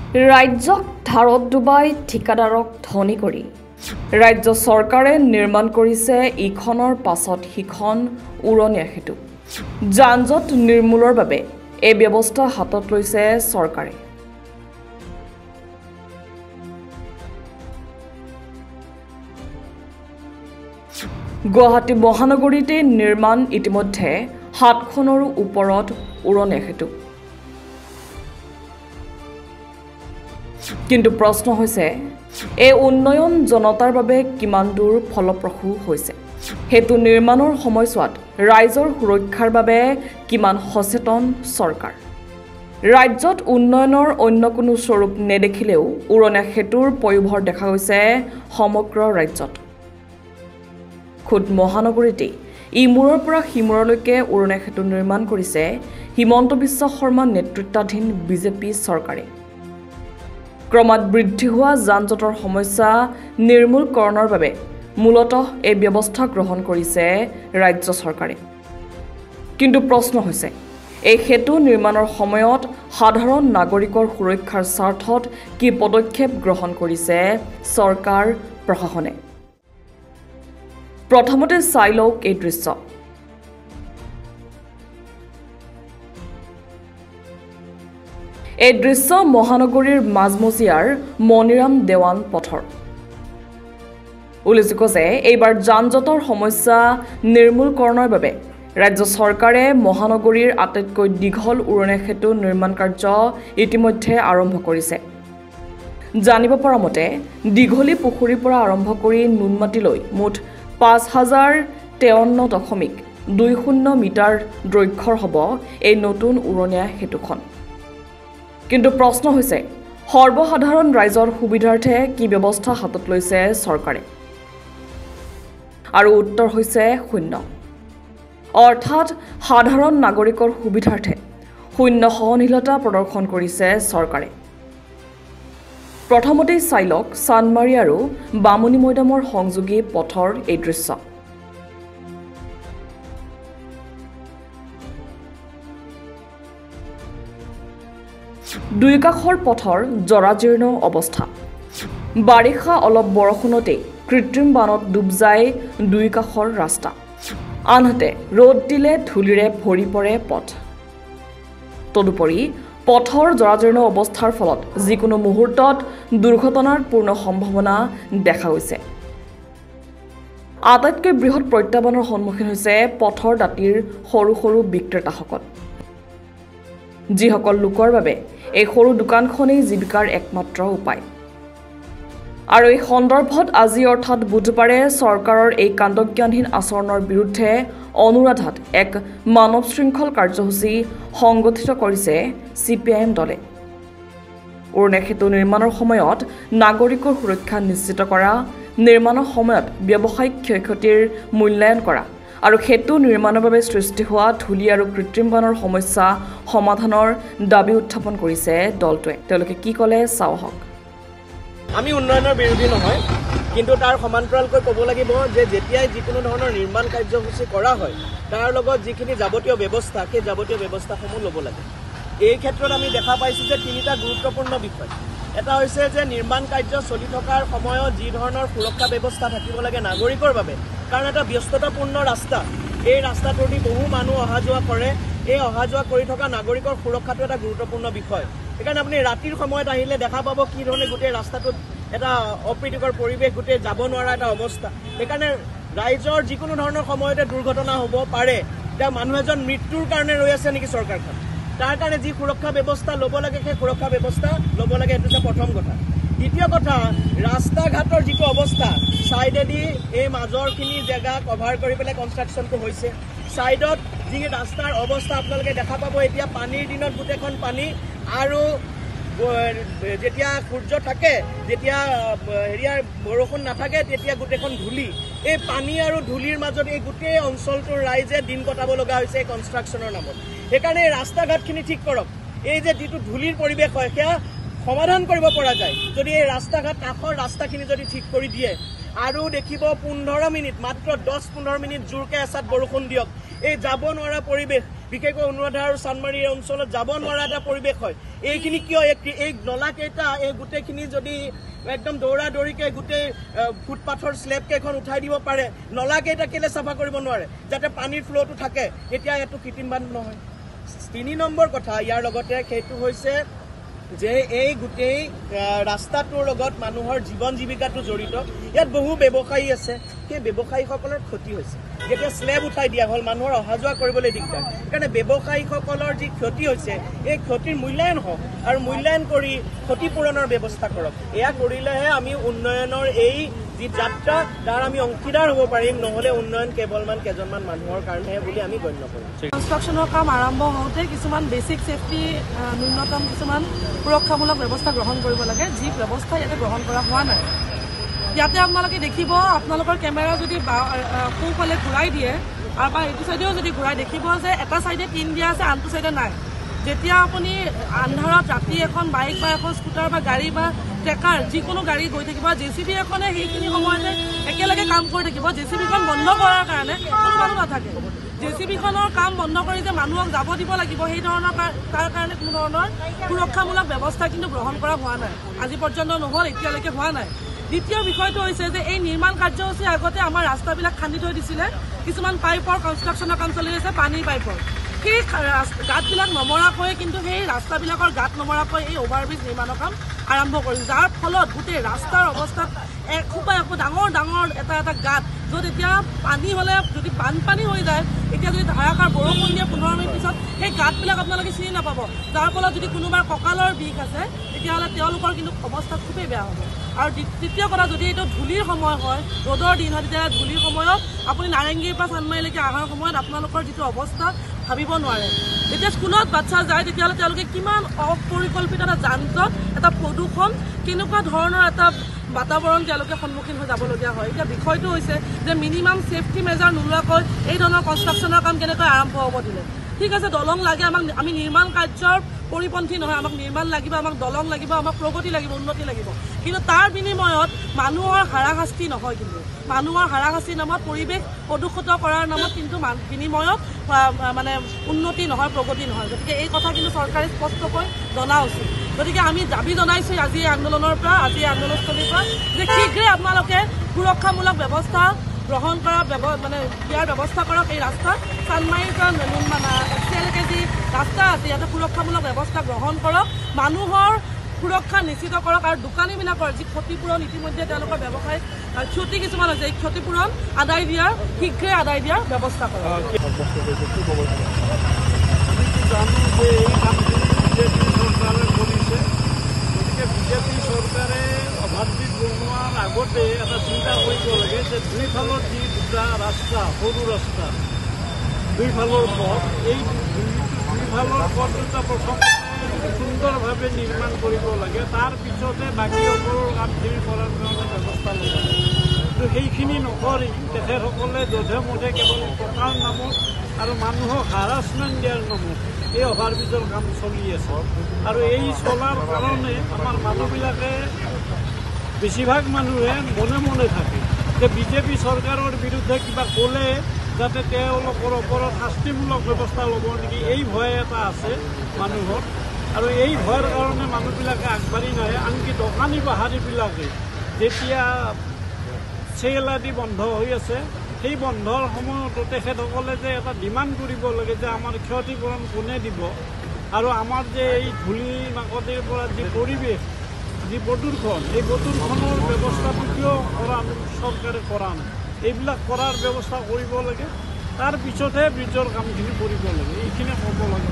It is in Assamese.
ৰাজ্যক ধাৰত ডুবাই ঠিকাদাৰক ধনী কৰি ৰাজ্য চৰকাৰে নিৰ্মাণ কৰিছে ইখনৰ পাছত সিখন উৰণীয়া সেতু। যান-জঁট নিৰ্মূলৰ বাবে এই ব্যৱস্থা হাতত লৈছে চৰকাৰে। গুৱাহাটী মহানগৰীতে নিৰ্মাণ ইতিমধ্যে 7খনৰো ওপৰত উৰণীয়া সেতু। কিন্তু প্ৰশ্ন হৈছে এই উন্নয়ন জনতাৰ বাবে কিমান দূৰ ফলপ্ৰসূ হৈছে। সেতু নিৰ্মাণৰ সময়ছোৱাত ৰাইজৰ সুৰক্ষাৰ বাবে কিমান সচেতন চৰকাৰ। ৰাজ্যত উন্নয়নৰ অন্য কোনো স্বৰূপ নেদেখিলেও উৰণীয়া সেতুৰ পয়োভৰ দেখা গৈছে সমগ্ৰ ৰাজ্যত। খুদ মহানগৰীতেই ইমূৰৰ পৰা সিমূৰলৈকে উৰণীয়া সেতু নিৰ্মাণ কৰিছে হিমন্ত বিশ্ব শৰ্মা নেতৃত্বাধীন বিজেপি চৰকাৰে। ক্ৰমাৎ বৃদ্ধি হোৱা যান-জঁটৰ সমস্যা নিৰ্মূলকৰণৰ বাবে মূলতঃ এই ব্যৱস্থা গ্ৰহণ কৰিছে ৰাজ্য চৰকাৰে। কিন্তু প্ৰশ্ন হৈছে এই সেতু নিৰ্মাণৰ সময়ত সাধাৰণ নাগৰিকৰ সুৰক্ষাৰ স্বাৰ্থত কি পদক্ষেপ গ্ৰহণ কৰিছে চৰকাৰ প্ৰশাসনে। প্ৰথমতে চাই লওক এই দৃশ্য। এই দৃশ্য মহানগৰীৰ মাজমজিয়াৰ মণিৰাম দেৱান পথৰ। উল্লেখযোগ্য যে এইবাৰ যান-জঁটৰ সমস্যা নিৰ্মূলকৰণৰ বাবে ৰাজ্য চৰকাৰে মহানগৰীৰ আটাইতকৈ দীঘল উৰণীয়া সেতু নিৰ্মাণ কাৰ্য ইতিমধ্যে আৰম্ভ কৰিছে। জানিব পৰা মতে দীঘলী পুখুৰীৰ পৰা আৰম্ভ কৰি নুনমাটিলৈ মুঠ 5053.20 মিটাৰ দৈৰ্ঘ্যৰ হ'ব এই নতুন উৰণীয়া সেতুখন। কিন্তু প্ৰশ্ন হৈছে সৰ্বসাধাৰণ ৰাইজৰ সুবিধাৰ্থে কি ব্যৱস্থা হাতত লৈছে চৰকাৰে। আৰু উত্তৰ হৈছে শূন্য। অৰ্থাৎ সাধাৰণ নাগৰিকৰ সুবিধাৰ্থে শূন্য সহনশীলতা প্ৰদৰ্শন কৰিছে চৰকাৰে। প্ৰথমতেই চাই লওক চানমাৰী আৰু বামুণী মৈদামৰ সংযোগী পথৰ এই দৃশ্য। দুয়োকাষৰ পথৰ জৰাজীৰ্ণ অৱস্থা। বাৰিষা অলপ বৰষুণতেই কৃত্ৰিম বানত ডুব যায় দুয়োকাষৰ ৰাস্তা। আনহাতে ৰ'দ দিলে ধূলিৰে ভৰি পৰে পথ। তদুপৰি পথৰ জৰাজীৰ্ণ অৱস্থাৰ ফলত যিকোনো মুহূৰ্তত দুৰ্ঘটনাৰ পূৰ্ণ সম্ভাৱনা দেখা গৈছে। আটাইতকৈ বৃহৎ প্ৰত্যাহ্বানৰ সন্মুখীন হৈছে পথৰ দাঁতিৰ সৰু সৰু বিক্ৰেতাসকল, যিসকল লোকৰ বাবে এই সৰু দোকানখনেই জীৱিকাৰ একমাত্ৰ উপায়। আৰু এই সন্দৰ্ভত আজি অৰ্থাৎ বুধবাৰে চৰকাৰৰ এই কাণ্ডজ্ঞানহীন আচৰণৰ বিৰুদ্ধে অনুৰাধাত এক মানৱ শৃংখল কাৰ্যসূচী সংগঠিত কৰিছে CPIM দলে। উৰণীয়া সেতু নিৰ্মাণৰ সময়ত নাগৰিকৰ সুৰক্ষা নিশ্চিত কৰা, নিৰ্মাণৰ সময়ত ব্যৱসায়িক ক্ষয়ক্ষতিৰ মূল্যায়ন কৰা আৰু সেতু নিৰ্মাণৰ বাবে সৃষ্টি হোৱা ধূলি আৰু কৃত্ৰিম বানৰ সমস্যা সমাধানৰ দাবী উত্থাপন কৰিছে দলটোৱে। তেওঁলোকে কি ক'লে চাওঁ আহক। আমি উন্নয়নৰ বিৰোধী নহয়, কিন্তু তাৰ সমান্তৰালকৈ ক'ব লাগিব যে যেতিয়াই যিকোনো ধৰণৰ নিৰ্মাণ কাৰ্যসূচী কৰা হয় তাৰ লগত যিখিনি যাৱতীয় ব্যৱস্থা, সেই যাৱতীয় ব্যৱস্থাসমূহ ল'ব লাগে। এই ক্ষেত্ৰত আমি দেখা পাইছোঁ যে তিনিটা গুৰুত্বপূৰ্ণ বিষয়। এটা হৈছে যে নিৰ্মাণ কাৰ্য চলি থকাৰ সময়ত যি ধৰণৰ সুৰক্ষা ব্যৱস্থা থাকিব লাগে নাগৰিকৰ বাবে, কাৰণ এটা ব্যস্ততাপূৰ্ণ ৰাস্তা, এই ৰাস্তাটোদি বহু মানুহ অহা যোৱা কৰে। এই অহা যোৱা কৰি থকা নাগৰিকৰ সুৰক্ষাটো এটা গুৰুত্বপূৰ্ণ বিষয়। সেইকাৰণে আপুনি ৰাতিৰ সময়ত আহিলে দেখা পাব কি ধৰণে গোটেই ৰাস্তাটোত এটা অপ্ৰীতিকৰ পৰিৱেশ, গোটেই যাব নোৱাৰা এটা অৱস্থা। সেইকাৰণে ৰাইজৰ যিকোনো ধৰণৰ সময়তে দুৰ্ঘটনা হ'ব পাৰে। এতিয়া মানুহ এজন মৃত্যুৰ কাৰণে ৰৈ আছে নেকি চৰকাৰখন? তাৰ কাৰণে যি সুৰক্ষা ব্যৱস্থা ল'ব লাগে সেই সুৰক্ষা ব্যৱস্থা ল'ব লাগে, এইটো হৈছে প্ৰথম কথা। দ্বিতীয় কথা, ৰাস্তা ঘাটৰ যিটো অৱস্থা, ছাইডেদি এই মাজৰখিনি জেগা কভাৰ কৰি পেলাই কনষ্ট্ৰাকশ্যনটো হৈছে। ছাইডত যি ৰাস্তাৰ অৱস্থা আপোনালোকে দেখা পাব, এতিয়া পানীৰ দিনত গোটেইখন পানী, আৰু যেতিয়া সূৰ্য থাকে, যেতিয়া বৰষুণ নাথাকে তেতিয়া গোটেইখন ধূলি। এই পানী আৰু ধূলিৰ মাজত এই গোটেই অঞ্চলটোৰ ৰাইজে দিন কটাব লগা হৈছে এই কনষ্ট্ৰাকশ্যনৰ নামত। সেইকাৰণে এই ৰাস্তা ঘাটখিনি ঠিক কৰক। এই যে যিটো ধূলিৰ পৰিৱেশ হয় সেয়া সমাধান কৰিব পৰা যায় যদি এই ৰাস্তা ঘাট কাষৰ ৰাস্তাখিনি যদি ঠিক কৰি দিয়ে। আৰু দেখিব 15 মিনিট, মাত্ৰ 10-15 মিনিট জোৰকৈ এচাত বৰষুণ দিয়ক, এই যাব নোৱাৰা পৰিৱেশ বিশেষকৈ অনুৰাধা আৰু চান্দমাৰী অঞ্চলত যাব নোৱাৰা এটা পৰিৱেশ হয়। এইখিনি কিয় এই নলাকেইটা এই গোটেইখিনি যদি একদম দৌৰা দৌৰিকে গোটেই ফুটপাথৰ স্লেব কেইখন উঠাই দিব পাৰে, নলাকেইটা কেলে চাফা কৰিব নোৱাৰে যাতে পানীৰ ফ্ল'টো থাকে? এতিয়া এইটো কৃত্ৰিম বান্ধ নহয়। 3 নম্বৰ কথা ইয়াৰ লগতে সেইটো হৈছে যে এই গোটেই ৰাস্তাটোৰ লগত মানুহৰ জীৱন জীৱিকাটো জড়িত। ইয়াত বহু ব্যৱসায়ী আছে, সেই ব্যৱসায়ীসকলৰ ক্ষতি হৈছে। যেতিয়া স্লেব উঠাই দিয়া হ'ল মানুহৰ অহা যোৱা কৰিবলৈ দিগদাৰ, সেইকাৰণে ব্যৱসায়ীসকলৰ যি ক্ষতি হৈছে এই ক্ষতিৰ মূল্যায়ন হওক আৰু মূল্যায়ন কৰি ক্ষতিপূৰণৰ ব্যৱস্থা কৰক। এয়া কৰিলেহে আমি উন্নয়নৰ এই যি যাত্ৰা তাৰ আমি অংশীদাৰ হ'ব পাৰিম, নহ'লে উন্নয়ন কেজনমান মানুহৰ কাৰণেহে বুলি আমি গণ্য কৰিম। কনষ্ট্ৰাকশ্যনৰ কাম আৰম্ভ হওঁতে কিছুমান বেছিক ছেফটি ন্যূনতম কিছুমান সুৰক্ষামূলক ব্যৱস্থা গ্ৰহণ কৰিব লাগে, যি ব্যৱস্থা ইয়াতে গ্ৰহণ কৰা হোৱা নাই। ইয়াতে আপোনালোকে দেখিব, আপোনালোকৰ কেমেৰা যদি সোঁফালে ঘূৰাই দিয়ে আৰু বা এইটো চাইডেও যদি ঘূৰাই দেখিব যে এটা চাইডে টিন দিয়া আছে, আনটো চাইডে নাই। যেতিয়া আপুনি আন্ধাৰত ৰাতি এখন বাইক বা এখন স্কুটাৰ বা গাড়ী বা ট্ৰেকাৰ যিকোনো গাড়ী গৈ থাকিব, JCB এখনে সেইখিনি সময়তে একেলগে কাম কৰি থাকিব। JCBখন বন্ধ কৰাৰ কাৰণে কোনো মানুহ নাথাকে। JCBখনৰ কাম বন্ধ কৰি যে মানুহক যাব দিব লাগিব সেই ধৰণৰ তাৰ কাৰণে কোনো ধৰণৰ সুৰক্ষামূলক ব্যৱস্থা কিন্তু গ্ৰহণ কৰা হোৱা নাই, আজি পৰ্যন্ত নহ'ল, এতিয়ালৈকে হোৱা নাই। দ্বিতীয় বিষয়টো হৈছে যে এই নিৰ্মাণ কাৰ্যসূচীৰ আগতে আমাৰ ৰাস্তাবিলাক খান্দি থৈ দিছিলে, কিছুমান পাইপৰ কনষ্ট্ৰাকশ্যনৰ কাম চলি আছে, পানীৰ পাইপৰ। সেই গাঁতবিলাক নমৰাকৈ কিন্তু সেই ৰাস্তাবিলাকৰ গাঁত নমৰাকৈ এই অভাৰব্ৰিজ নিৰ্মাণৰ কাম আৰম্ভ কৰিছে, যাৰ ফলত গোটেই ৰাস্তাৰ অৱস্থাত একোপা ডাঙৰ ডাঙৰ এটা গাঁত, য'ত এতিয়া পানী হ'লে যদি বানপানী হৈ যায়, এতিয়া যদি ধাৰাসাৰ বৰষুণ দিয়ে 15 মিনিট পিছত সেই গাঁতবিলাক আপোনালোকে চিনি নাপাব, যাৰ ফলত যদি কোনোবাৰ কঁকালৰ বিষ আছে তেতিয়াহ'লে তেওঁলোকৰ কিন্তু অৱস্থা খুবেই বেয়া হ'ব। আৰু তৃতীয় কথা, যদি এইটো ধূলিৰ সময় হয়, ৰ'দৰ দিন হয়, তেতিয়াহ'লে ধূলিৰ সময়ত আপুনি নাৰেংগীৰ পৰা চান্দমাৰীলৈকে অহাৰ সময়ত আপোনালোকৰ যিটো অৱস্থা ভাবিব নোৱাৰে। যেতিয়া স্কুলত বাচ্ছা যায় তেতিয়াহ'লে তেওঁলোকে কিমান অপৰিকল্পিত এটা যান জঁট, এটা প্ৰদূষণ, কেনেকুৱা ধৰণৰ এটা বাতাবৰণ তেওঁলোকে সন্মুখীন হৈ যাবলগীয়া হয়। এতিয়া বিষয়টো হৈছে যে মিনিমাম ছেফটি মেজাৰ নোলোৱাকৈ এই ধৰণৰ কনষ্ট্ৰাকশ্যনৰ কাম কেনেকৈ আৰম্ভ হ'ব দিলে। ঠিক আছে, দলং লাগে আমাক, আমি নিৰ্মাণ কাৰ্যৰ পৰিপন্থী নহয়, আমাক নিৰ্মাণ লাগিব, আমাক দলং লাগিব, আমাক প্ৰগতি লাগিব, উন্নতি লাগিব, কিন্তু তাৰ বিনিময়ত মানুহৰ হাৰাশাস্তি নহয়। কিন্তু মানুহৰ হাৰাশাস্তিৰ নামত, পৰিৱেশ প্ৰদূষিত কৰাৰ নামত কিন্তু বিনিময়ত মানে উন্নতি নহয়, প্ৰগতি নহয়। গতিকে এই কথা কিন্তু চৰকাৰে স্পষ্টকৈ জনা উচিত। গতিকে আমি দাবী জনাইছোঁ আজি এই আন্দোলনৰ পৰা, আজি এই আন্দোলনস্থলীৰ পৰা, যে শীঘ্ৰে আপোনালোকে সুৰক্ষামূলক ব্যৱস্থা গ্ৰহণ কৰা মানে ইয়াৰ ব্যৱস্থা কৰক। এই ৰাস্তা চান্দমাৰীৰ পৰা এছিয়ালৈকে যি ৰাস্তা আছে ইয়াতে সুৰক্ষামূলক ব্যৱস্থা গ্ৰহণ কৰক, মানুহৰ সুৰক্ষা নিশ্চিত কৰক আৰু দোকানীবিলাকৰ যি ক্ষতিপূৰণ ইতিমধ্যে তেওঁলোকৰ ব্যৱসায় ক্ষতি কিছুমান হৈছে, এই ক্ষতিপূৰণ শীঘ্ৰে আদায় দিয়াৰ ব্যৱস্থা কৰক। বিজেপি চৰকাৰে অভাৰব্ৰিজ বনোৱাৰ আগতে এটা চিন্তা কৰিব লাগে যে দুইফালৰ যি দুটা ৰাস্তা, সৰু ৰাস্তা, দুইফালৰ পথ, এই দুইফালৰ পথ দুটা প্ৰথমতে সুন্দৰভাৱে নিৰ্মাণ কৰিব লাগে, তাৰ পিছতে বাকী সকলো কামখিনি কৰাৰ কাৰণে ব্যৱস্থা ল'ব লাগে। কিন্তু সেইখিনি নকৰি তেখেতসকলে যধে মধে কেৱল টকাৰ নামত আৰু মানুহক হাৰাছমেণ্ট দিয়াৰ নামত এই অভাৰব্ৰিজৰ কাম চলি আছে। আৰু এই চলাৰ কাৰণে আমাৰ মানুহবিলাকে, বেছিভাগ মানুহে মনে মনে থাকে যে বিজেপি চৰকাৰৰ বিৰুদ্ধে কিবা ক'লে যাতে তেওঁলোকৰ ওপৰত শাস্তিমূলক ব্যৱস্থা ল'ব নেকি, এই ভয় এটা আছে মানুহৰ। আৰু এই ভয়ৰ কাৰণে মানুহবিলাকে আগবাঢ়ি নাহে। আনকি দোকানী বাহাৰীবিলাকে যেতিয়া চেল আদি বন্ধ হৈ আছে, সেই বন্ধৰ সময়তো তেখেতসকলে যে এটা ডিমাণ্ড কৰিব লাগে যে আমাৰ ক্ষতিপূৰণ কোনে দিব, আৰু আমাৰ যে এই ধূলি মাকতিৰ পৰা যি পৰিৱেশ, যি প্ৰদূষণ, এই প্ৰদূষণৰ ব্যৱস্থাটো কিয় চৰকাৰে কৰা নাই, এইবিলাক কৰাৰ ব্যৱস্থা কৰিব লাগে, তাৰ পিছতহে ব্ৰিজৰ কামখিনি কৰিব লাগে, এইখিনি ক'ব লাগে।